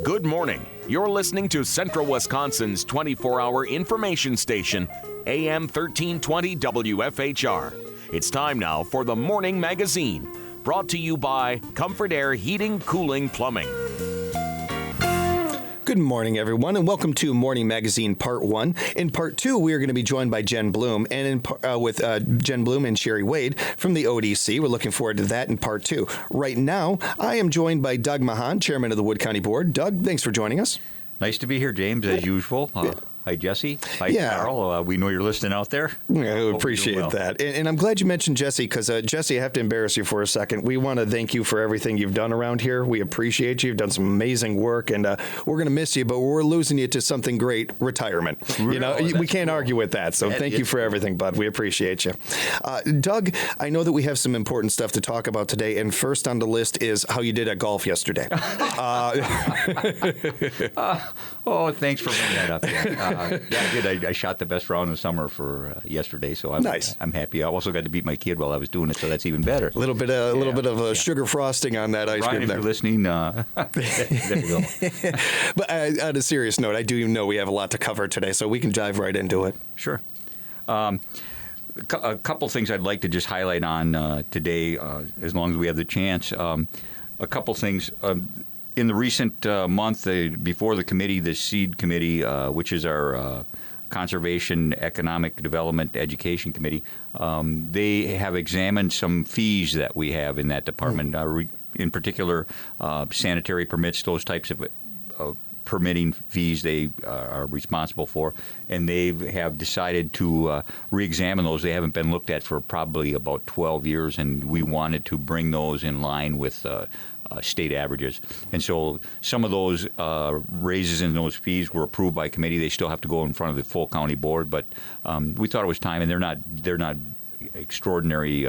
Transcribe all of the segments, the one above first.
Good morning. You're listening to Central Wisconsin's 24-hour information station, AM 1320 WFHR. It's time now for the Morning Magazine, brought to you by Comfort Air Heating, Cooling, Plumbing. Good morning, everyone, and welcome to Morning Magazine Part 1. In Part 2, we are going to be joined by Jen Bloom, and with Jen Bloom and Sherry Wade from the ODC. We're looking forward to that in Part 2. Right now, I am joined by Doug Machon, Chairman of the Wood County Board. Doug, thanks for joining us. Nice to be here, James, as usual. Hi, Jesse. Hi, Carol. We know you're listening out there. Yeah, we appreciate that. And I'm glad you mentioned Jesse, because, Jesse, I have to embarrass you for a second. We want to thank you for everything you've done around here. We appreciate you. You've done some amazing work, and we're going to miss you, but we're losing you to something great, retirement. We can't argue with that, so thank you for everything, bud. We appreciate you. Doug, I know that we have some important stuff to talk about today, and first on the list is how you did at golf yesterday. Thanks for bringing that up. I did. I shot the best round in the summer for yesterday, so I'm happy. I also got to beat my kid while I was doing it, so that's even better. A little bit of sugar frosting on that ice cream. If you're listening, there you go. But on a serious note, I do know we have a lot to cover today, so we can dive right into it. Sure. A couple things I'd like to just highlight on today, as long as we have the chance. A couple things. In the recent month, before the committee, the SEED committee, which is our Conservation, Economic Development, Education Committee, they have examined some fees that we have in that department. In particular, sanitary permits, those types of permitting fees they are responsible for, and they have decided to re-examine those. They haven't been looked at for probably about 12 years, and we wanted to bring those in line with state averages. And so some of those raises in those fees were approved by committee. They still have to go in front of the full county board, but we thought it was time, and they're not extraordinary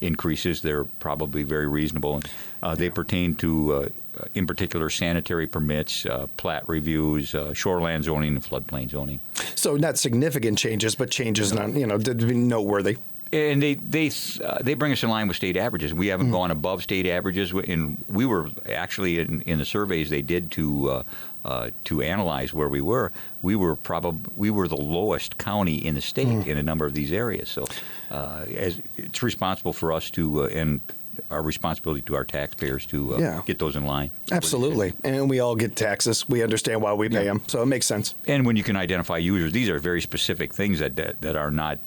increases. They're probably very reasonable. They pertain to, in particular, sanitary permits, plat reviews, shoreland zoning, and floodplain zoning. So not significant changes, but changes not noteworthy. And they bring us in line with state averages. We haven't gone above state averages, and we were actually in the surveys they did to analyze where we were. We were the lowest county in the state in a number of these areas. So, as it's responsible for us to and our responsibility to our taxpayers to get those in line. Absolutely, and we all get taxes. We understand why we pay them, so it makes sense. And when you can identify users, these are very specific things that are not.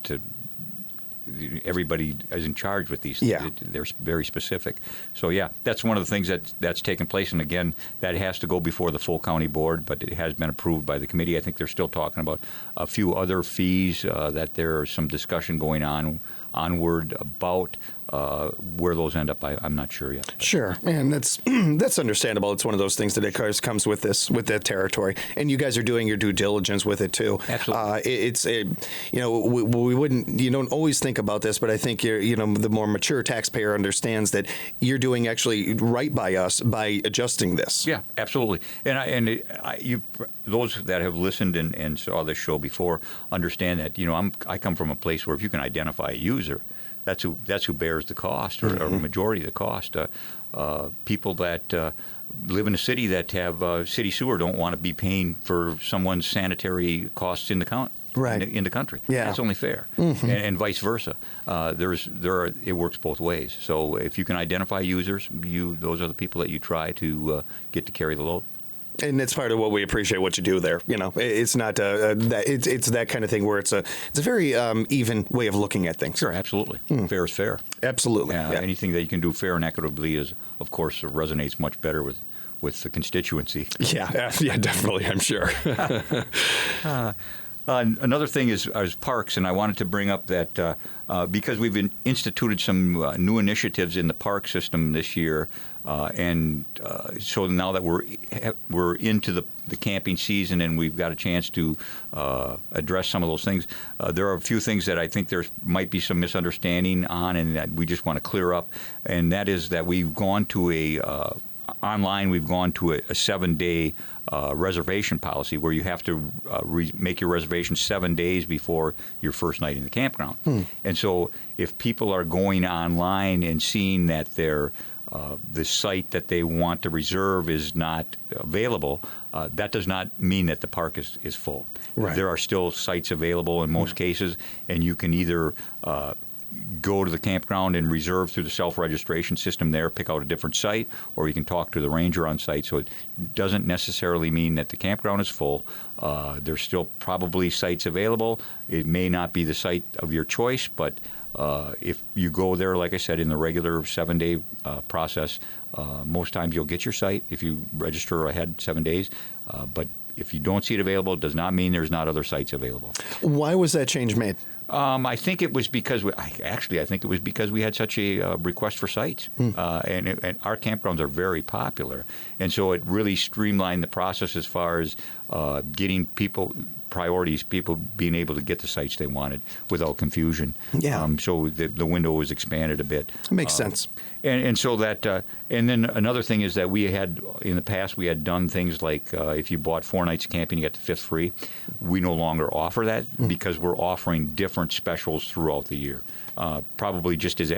Everybody is in charge with these. Yeah. They're very specific. So, that's one of the things that's taken place. And, again, that has to go before the full county board, but it has been approved by the committee. I think they're still talking about a few other fees that there's some discussion going onward about. Where those end up, I'm not sure yet. Sure, and that's understandable. It's one of those things that comes with that territory, and you guys are doing your due diligence with it too. Absolutely. We wouldn't. You don't always think about this, but I think the more mature taxpayer understands that you're doing actually right by us by adjusting this. Yeah, absolutely. And those that have listened and saw this show before understand that I come from a place where if you can identify a user, that's who bears the cost, or a majority of the cost. People that live in a city that have city sewer don't want to be paying for someone's sanitary costs in the country. Right. In the country. Yeah. That's only fair. And vice versa. It works both ways. So if you can identify users, those are the people that you try to get to carry the load. And it's part of what we appreciate what you do there. It's not it's that kind of thing where it's a very even way of looking at things. Sure, absolutely. Fair is fair. Absolutely. Anything that you can do fair and equitably of course, resonates much better with the constituency. Yeah, definitely. I'm sure. Another thing is parks, and I wanted to bring up that because we've instituted some new initiatives in the park system this year, so now that we're into the camping season and we've got a chance to address some of those things, there are a few things that I think there might be some misunderstanding on, and that we just want to clear up, and that is that we've gone to a 7-day reservation policy where you have to make your reservation 7 days before your first night in the campground. And so if people are going online and seeing that their the site that they want to reserve is not available, that does not mean that the park is full. Right. There are still sites available in most cases, and you can either go to the campground and reserve through the self-registration system there, pick out a different site, or you can talk to the ranger on site. So it doesn't necessarily mean that the campground is full. There's still probably sites available. It may not be the site of your choice, but if you go there, like I said, in the regular 7-day process, most times you'll get your site if you register ahead 7 days. But if you don't see it available, it does not mean there's not other sites available. Why was that change made? I think it was because I think it was because we had such a request for sites, and our campgrounds are very popular, and so it really streamlined the process as far as getting people being able to get the sites they wanted without confusion. Yeah. So the window was expanded a bit. Makes sense. And so that, and then another thing is that in the past, we had done things like if you bought 4 nights of camping, you get the 5th free. We no longer offer that because we're offering different specials throughout the year, probably just as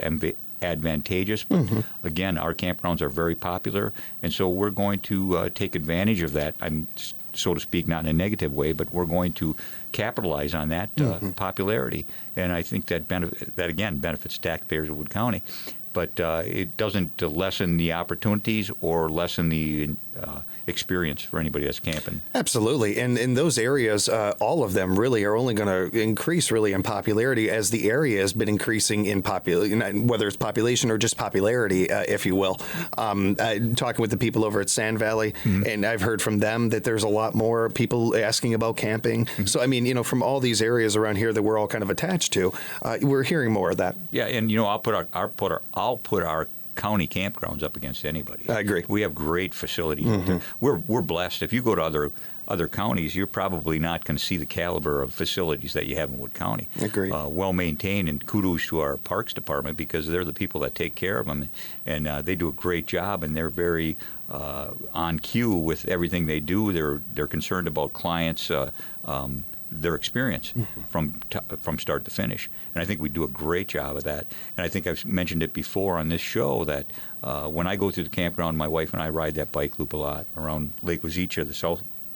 advantageous. But again, our campgrounds are very popular, and so we're going to take advantage of that. So to speak, not in a negative way, but we're going to capitalize on that popularity, and I think that again benefits taxpayers of Wood County. But it doesn't lessen the opportunities or lessen the experience for anybody that's camping. Absolutely. And in those areas, all of them really are only going to increase really in popularity as the area has been increasing in whether it's population or just popularity, if you will. Talking with the people over at Sand Valley, and I've heard from them that there's a lot more people asking about camping. So, I mean, from all these areas around here that we're all kind of attached to, we're hearing more of that. Yeah, and, I'll put our county campgrounds up against anybody. I agree. We have great facilities out there. We're blessed. If you go to other counties, you're probably not going to see the caliber of facilities that you have in Wood County. Agreed. Well maintained, and kudos to our parks department because they're the people that take care of them, and they do a great job, and they're very on cue with everything they do. They're concerned about clients. Their experience from start to finish. And I think we do a great job of that. And I think I've mentioned it before on this show that when I go through the campground, my wife and I ride that bike loop a lot around Lake Wazeecha, the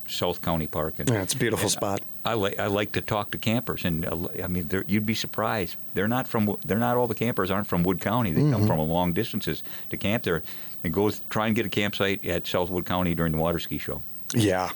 South County Park. And, it's a beautiful spot. I like to talk to campers, and I mean, you'd be surprised. They're not all the campers aren't from Wood County. They come from long distances to camp there, and try and get a campsite at South Wood County during the water ski show. Yeah.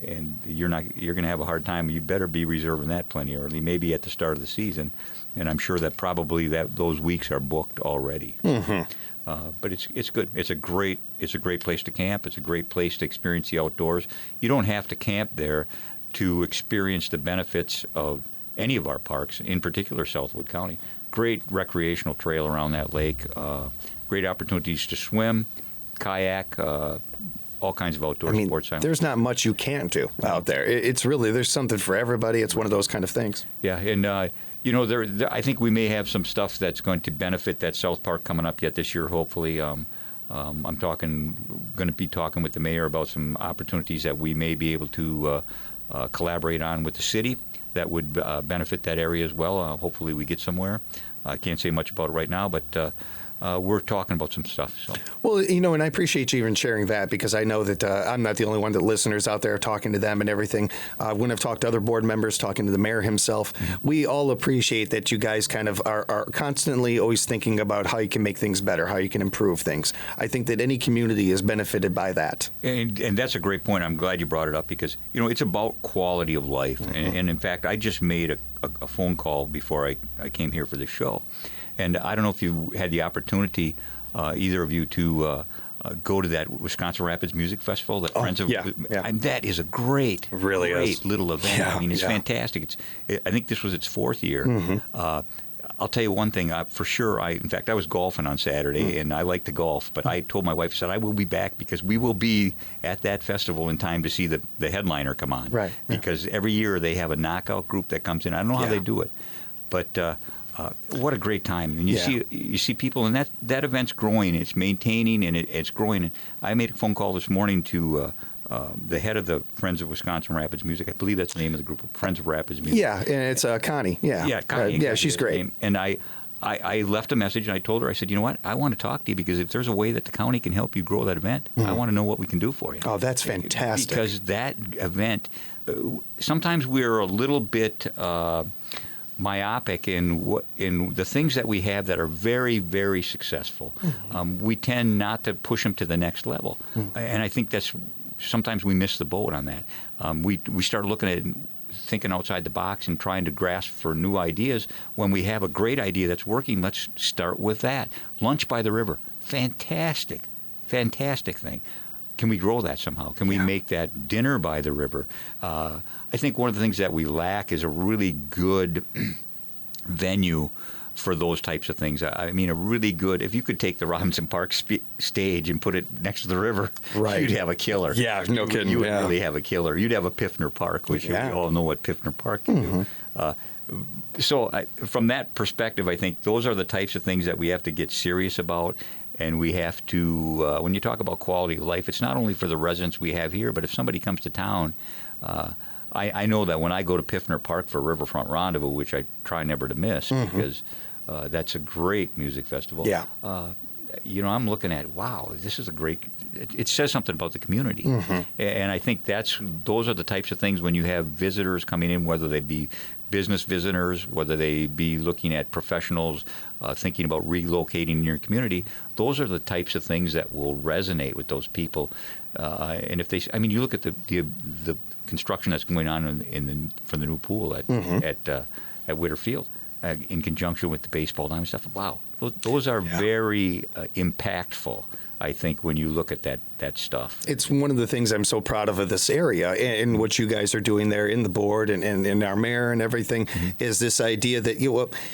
And you're going to have a hard time. You better be reserving that plenty early, maybe at the start of the season. And I'm sure that probably those weeks are booked already. But it's good. It's a great place to camp. It's a great place to experience the outdoors. You don't have to camp there to experience the benefits of any of our parks, in particular Southwood County. Great recreational trail around that lake. Great opportunities to swim, kayak, all kinds of outdoor sports. There's not much you can't do out there. It's really, there's something for everybody. It's one of those kind of things. Yeah, and I think we may have some stuff that's going to benefit that South Park coming up yet this year, hopefully. I'm going to be talking with the mayor about some opportunities that we may be able to collaborate on with the city that would benefit that area as well. Hopefully we get somewhere. I can't say much about it right now, but we're talking about some stuff. So. Well, and I appreciate you even sharing that because I know that I'm not the only one that listeners out there are talking to them and everything. When I've talked to other board members, talking to the mayor himself, we all appreciate that you guys kind of are constantly always thinking about how you can make things better, how you can improve things. I think that any community is benefited by that. And that's a great point. I'm glad you brought it up because, it's about quality of life. And in fact, I just made a phone call before I came here for the show. And I don't know if you had the opportunity, either of you, to go to that Wisconsin Rapids Music Festival. That Friends of, and that is a great little event. Yeah, I mean, it's fantastic. I think this was its 4th year. I'll tell you one thing for sure. In fact, I was golfing on Saturday, and I like to golf. But I told my wife, I said, I will be back because we will be at that festival in time to see the headliner come on. Right. Because every year they have a knockout group that comes in. I don't know how they do it, but. What a great time! And you see people, and that event's growing. It's maintaining, and it's growing. And I made a phone call this morning to the head of the Friends of Wisconsin Rapids Music. I believe that's the name of the group, Friends of Rapids Music. Yeah, and it's Connie. Yeah, Connie. yeah, she's great. And I I left a message and I told her, I said, you know what, I want to talk to you because if there's a way that the county can help you grow that event, I want to know what we can do for you. Oh, that's fantastic. Because that event, sometimes we're a little bit myopic in the things that we have that are very, very successful. We tend not to push them to the next level. And I think sometimes we miss the boat on that. We start looking at thinking outside the box and trying to grasp for new ideas. When we have a great idea that's working, let's start with that. Lunch by the river, fantastic thing. Can we grow that somehow? Can we make that dinner by the river? I think one of the things that we lack is a really good venue for those types of things. I mean, a really good, if you could take the Robinson Park stage and put it next to the river, you'd have a killer. Yeah, no kidding. You would really have a killer. You'd have a Piffner Park, which we all know what Piffner Park can do. So from that perspective, I think those are the types of things that we have to get serious about. And we have to, when you talk about quality of life, it's not only for the residents we have here, but if somebody comes to town, I know that when I go to Piffner Park for Riverfront Rendezvous, which I try never to miss because that's a great music festival. Yeah. I'm looking at, wow, this is a great, it says something about the community. And I think those are the types of things when you have visitors coming in, whether they be business visitors, whether they be looking at professionals thinking about relocating in your community, those are the types of things that will resonate with those people. And if you look at the construction that's going on for the new pool at Witter Field, in conjunction with the baseball diamond stuff. Wow, those are very impactful. I think when you look at that stuff. It's one of the things I'm so proud of this area and what you guys are doing there in the board and our mayor and everything is this idea that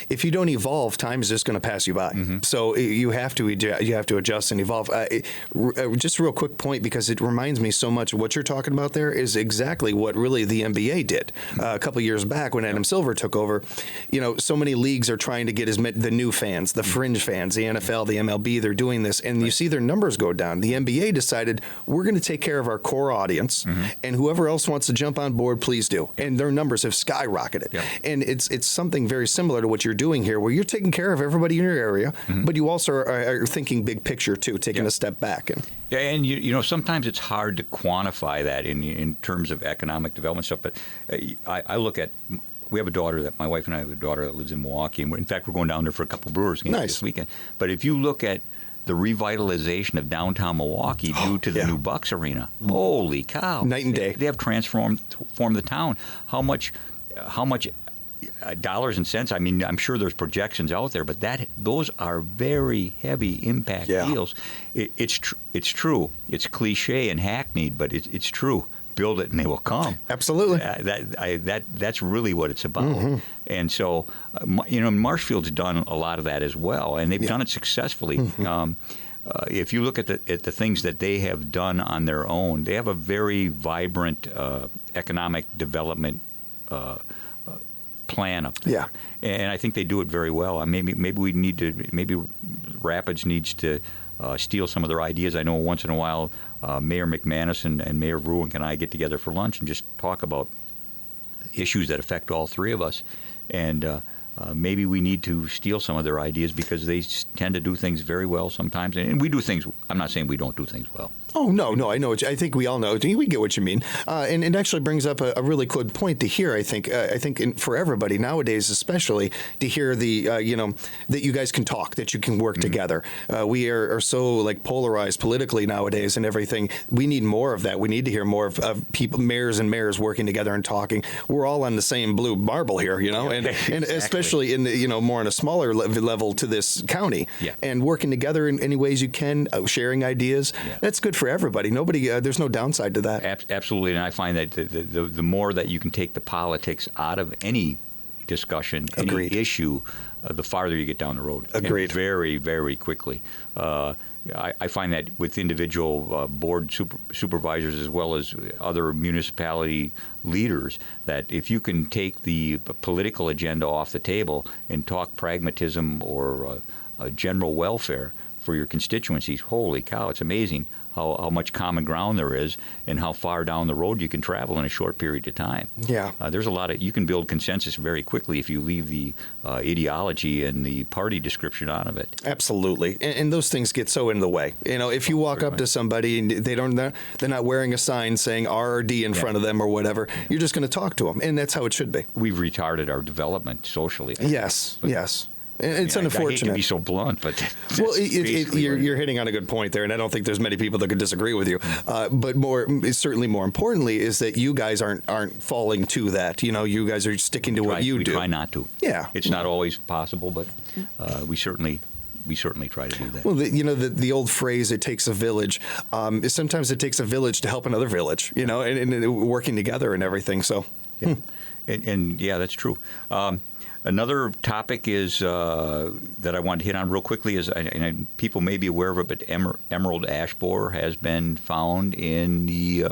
if you don't evolve, time is just going to pass you by. So you have to adjust and evolve. Just a real quick point, because it reminds me so much of what you're talking about there is exactly what really the NBA did a couple years back when Adam Silver took over. So many leagues are trying to get the new fans, the fringe fans, the NFL, the MLB, they're doing this, and you see their numbers go down. The NBA decided we're going to take care of our core audience, and whoever else wants to jump on board, please do. And their numbers have skyrocketed. And it's something very similar to what you're doing here, where you're taking care of everybody in your area, but you also are thinking big picture too, taking a step back. And sometimes it's hard to quantify that in terms of economic development stuff. But I look at. We have a daughter my wife and I have a daughter that lives in Milwaukee, and in fact we're going down there for a couple of Brewers games this weekend. But if you look at the revitalization of downtown Milwaukee due to the new Bucks Arena, holy cow! Night and day. They have transformed the town. How much dollars and cents? I mean, I'm sure there's projections out there, but those are very heavy impact deals. It's true. It's cliche and hackneyed, but it's true. Build it and they will come. Absolutely. That's really what it's about. And so, Marshfield's done a lot of that as well, and they've done it successfully. If you look at the things that they have done on their own, they have a very vibrant economic development plan up there. And I think they do it very well. Maybe Rapids needs to steal some of their ideas. I know once in a while Mayor McManus and Mayor Ruink and I get together for lunch and just talk about issues that affect all three of us. And maybe we need to steal some of their ideas because they tend to do things very well sometimes. And we do things, I'm not saying we don't do things well. Oh, no, I know. I think we all know. We get what you mean. And it actually brings up a really good point to hear, I think. For everybody nowadays, especially, to hear that you guys can talk, that you can work together. We are so polarized politically nowadays and everything. We need more of that. We need to hear more of people, mayors and mayors working together and talking. We're all on the same blue marble here, and especially in the, more on a smaller level to this county. And working together in any ways you can, sharing ideas. That's good for everybody. Nobody, there's no downside to that. Absolutely, and I find that the more that you can take the politics out of any discussion, any issue, the farther you get down the road. Agreed. And very, very quickly. I find that with individual board supervisors as well as other municipality leaders, that if you can take the political agenda off the table and talk pragmatism or general welfare, for your constituencies. Holy cow, it's amazing how much common ground there is and how far down the road you can travel in a short period of time. Yeah. There's a lot of, you can build consensus very quickly if you leave the ideology and the party description out of it. Absolutely. And those things get so in the way. If you walk up to somebody and they're not wearing a sign saying RRD in front of them or whatever, you're just going to talk to them. And that's how it should be. We've retarded our development socially. Yes. It's unfortunate. I hate to be so blunt, but well, you're hitting on a good point there, and I don't think there's many people that could disagree with you. But certainly more importantly is that you guys aren't falling to that. You guys are sticking to what you do. We try not to. Yeah, it's not always possible, but we certainly try to do that. Well, the old phrase, it takes a village. Sometimes it takes a village to help another village, and working together and everything. So, yeah. And yeah, that's true. Another topic is that I wanted to hit on real quickly is, and people may be aware of it, but emerald ash borer has been found in the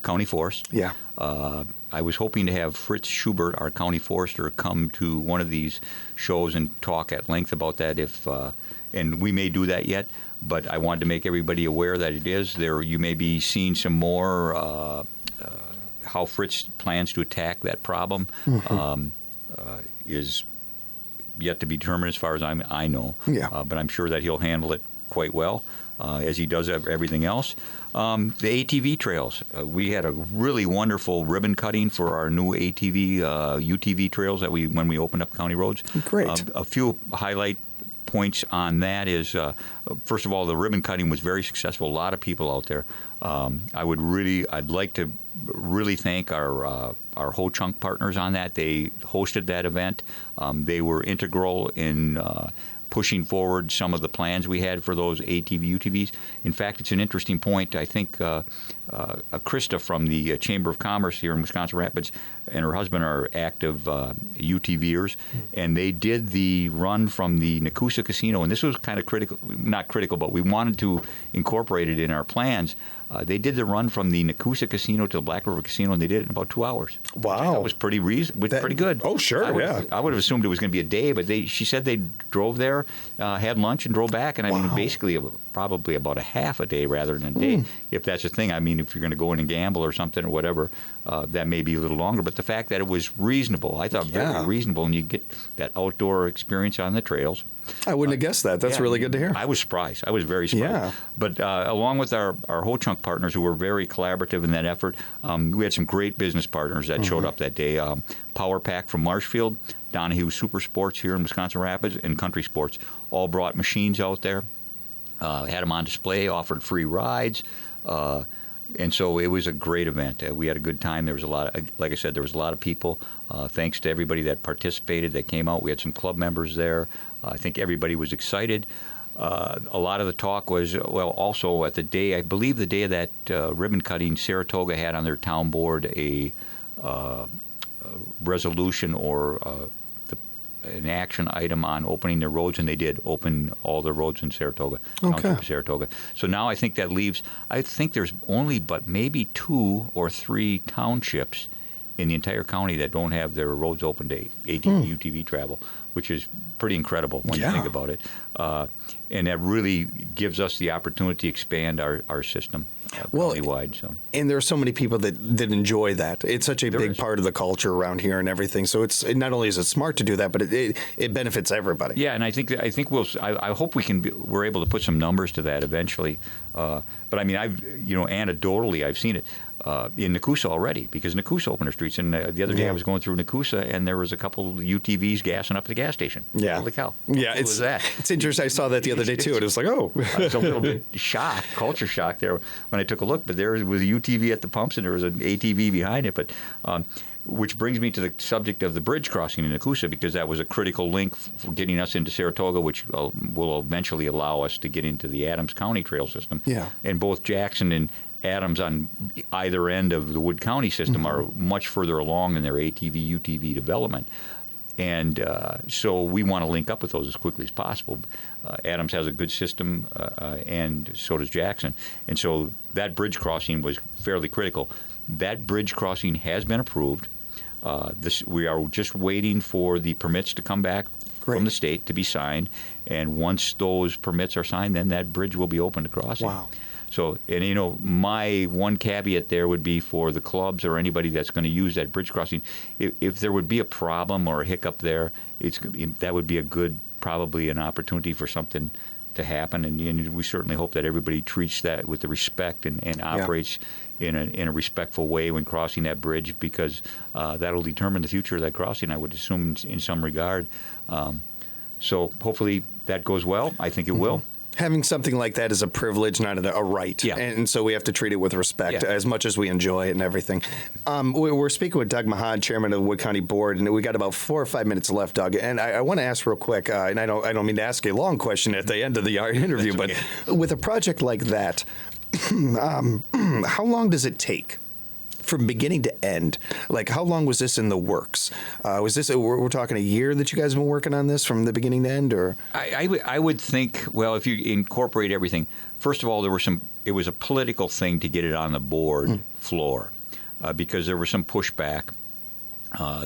county forest. Yeah. I was hoping to have Fritz Schubert, our county forester, come to one of these shows and talk at length about that. And we may do that yet, but I wanted to make everybody aware that it is there. You may be seeing some more how Fritz plans to attack that problem. Mm-hmm. Is yet to be determined as far as I know. Yeah. But I'm sure that he'll handle it quite well, as he does everything else. The ATV trails. We had a really wonderful ribbon cutting for our new ATV, UTV trails that when we opened up county roads. Great. A few highlight points on that is, first of all, the ribbon cutting was very successful. A lot of people out there. I'd like to really thank our Ho-Chunk partners on that. They hosted that event. They were integral in pushing forward some of the plans we had for those ATV, UTVs. In fact, it's an interesting point. I think Krista from the Chamber of Commerce here in Wisconsin Rapids and her husband are active UTVers, and they did the run from the Nakusa Casino, and this was kind of critical, not critical, but we wanted to incorporate it in our plans. They did the run from the Nakusa Casino to the Black River Casino, and they did it in about 2 hours. Wow. That was pretty good. Oh, sure, I would have assumed it was going to be a day, but she said they drove there, had lunch, and drove back, and I mean, basically probably about a half a day rather than a day, if that's a thing. I mean, if you're going to go in and gamble or something or whatever, that may be a little longer. But the fact that it was reasonable, I thought very reasonable, and you get that outdoor experience on the trails. I wouldn't have guessed that. That's really good to hear. I was surprised. I was very surprised. Yeah. But along with our Ho-Chunk partners who were very collaborative in that effort, we had some great business partners that showed up that day. Power Pack from Marshfield, Donahue Super Sports here in Wisconsin Rapids, and Country Sports all brought machines out there, had them on display, offered free rides. And so it was a great event. We had a good time. There was like I said, there was a lot of people. Thanks to everybody that participated, that came out. We had some club members there. I think everybody was excited. A lot of the talk was, also at the day, I believe the day of that ribbon cutting, Saratoga had on their town board a resolution or an action item on opening their roads, and they did open all the roads in Saratoga, Township of Saratoga. So now I think that leaves, I think there's only but maybe 2 or 3 townships in the entire county that don't have their roads open to ATV, UTV travel, which is pretty incredible when you think about it. And that really gives us the opportunity to expand our system countywide. So. And there are so many people that enjoy that. It's such a big part of the culture around here and everything. So it's not only is it smart to do that, but it benefits everybody. Yeah, and I think I hope we're able to put some numbers to that eventually. But I mean, anecdotally, I've seen it. In Nakusa already, because Nakusa opened their streets. And the other day I was going through Nakusa, and there was a couple of UTVs gassing up the gas station. Yeah. Holy cow. Yeah, what was that? It's interesting. I saw that the other day, too, and it was like, oh. I was a little bit shocked, culture shock there when I took a look. But there was a UTV at the pumps, and there was an ATV behind it. But which brings me to the subject of the bridge crossing in Nakusa, because that was a critical link for getting us into Saratoga, which will eventually allow us to get into the Adams County trail system. Yeah. And both Jackson and Adams on either end of the Wood County system are much further along in their ATV, UTV development. And so we want to link up with those as quickly as possible. Adams has a good system, and so does Jackson. And so that bridge crossing was fairly critical. That bridge crossing has been approved. We are just waiting for the permits to come back Great. from the state to be signed, and once those permits are signed, then that bridge will be open to crossing. Wow. So, and you know, my one caveat there would be for the clubs or anybody that's going to use that bridge crossing, if there would be a problem or a hiccup there, that would be probably an opportunity for something to happen, and we certainly hope that everybody treats that with the respect and operates in a respectful way when crossing that bridge, because that'll determine the future of that crossing, I would assume, in some regard. So hopefully that goes well. I think it will. Having something like that is a privilege, not a right. Yeah. And so we have to treat it with respect as much as we enjoy it and everything. We're speaking with Doug Machon, chairman of the Wood County Board, and we got about 4 or 5 minutes left, Doug. And I want to ask real quick, and I don't mean to ask a long question at the end of the interview, but with a project like that, how long does it take? From beginning to end, like how long was this in the works? Was this we're talking a year that you guys have been working on this from the beginning to end, or? I would think, well, if you incorporate everything, first of all, it was a political thing to get it on the board floor, because there was some pushback.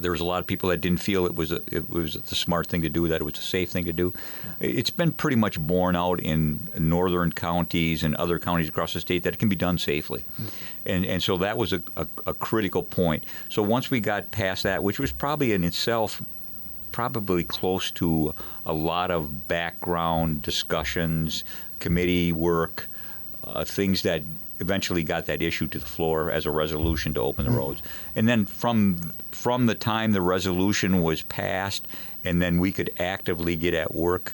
There was a lot of people that didn't feel it was the smart thing to do, that it was a safe thing to do. It's been pretty much borne out in northern counties and other counties across the state that it can be done safely. And so that was a critical point. So once we got past that, which was probably in itself probably close to a lot of background discussions, committee work, things that eventually got that issue to the floor as a resolution to open the roads. And then from the time the resolution was passed, and then we could actively get at work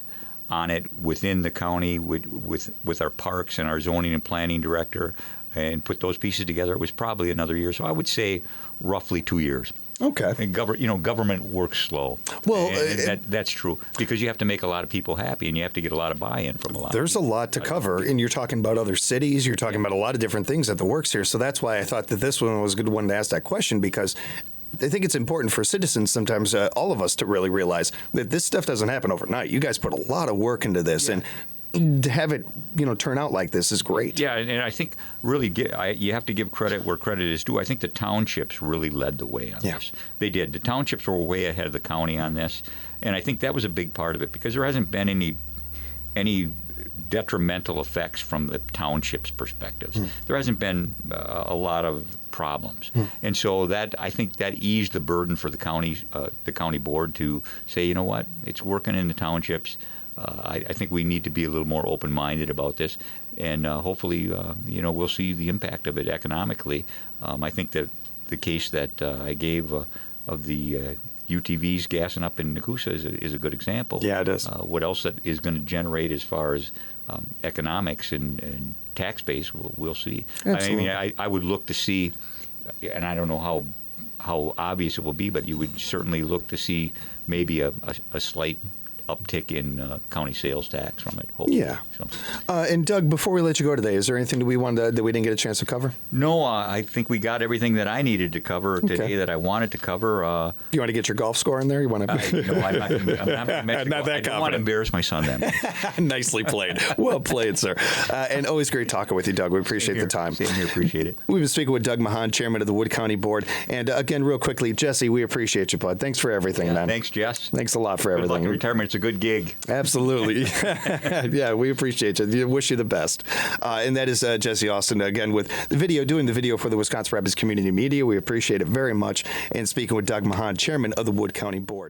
on it within the county with our parks and our zoning and planning director and put those pieces together, it was probably another year. So I would say roughly 2 years. Okay. And government works slow. Well, and that's true, because you have to make a lot of people happy, and you have to get a lot of buy-in from a lot. There's a lot to cover, and you're talking about other cities. You're talking about a lot of different things at the works here. So that's why I thought that this one was a good one to ask that question, because I think it's important for citizens sometimes, all of us, to really realize that this stuff doesn't happen overnight. You guys put a lot of work into this, and to have it, turn out like this is great. Yeah, and I think really you have to give credit where credit is due. I think the townships really led the way on this. They did. The townships were way ahead of the county on this, and I think that was a big part of it, because there hasn't been any detrimental effects from the township's perspectives. There hasn't been a lot of problems, and so that, I think, that eased the burden for the county board to say, you know what, it's working in the townships. I think we need to be a little more open-minded about this, and hopefully, we'll see the impact of it economically. I think that the case that I gave of the UTVs gassing up in Nakusa is a good example. Yeah, it is. What else that is going to generate as far as economics and tax base, we'll see. Absolutely. I mean, I would look to see, and I don't know how obvious it will be, but you would certainly look to see maybe a slight uptick in county sales tax from it, hopefully. Yeah. And Doug, before we let you go today, is there anything that we didn't get a chance to cover? No, I think we got everything that I needed to cover today that I wanted to cover. You want to get your golf score in there? You want to? No, I'm not Not that I don't want to embarrass my son then. Nicely played. Well played, sir. And always great talking with you, Doug. We appreciate the time. Same here. Appreciate it. We've been speaking with Doug Machon, chairman of the Wood County Board. And again, real quickly, Jesse, we appreciate you, bud. Thanks for everything, man. Thanks, Jess. Thanks a lot for Good luck everything. in retirement. It's a good gig. Absolutely. Yeah, we appreciate you. Wish you the best. And that is Jesse Austin, again, with doing the video for the Wisconsin Rapids Community Media. We appreciate it very much. And speaking with Doug Machon, chairman of the Wood County Board.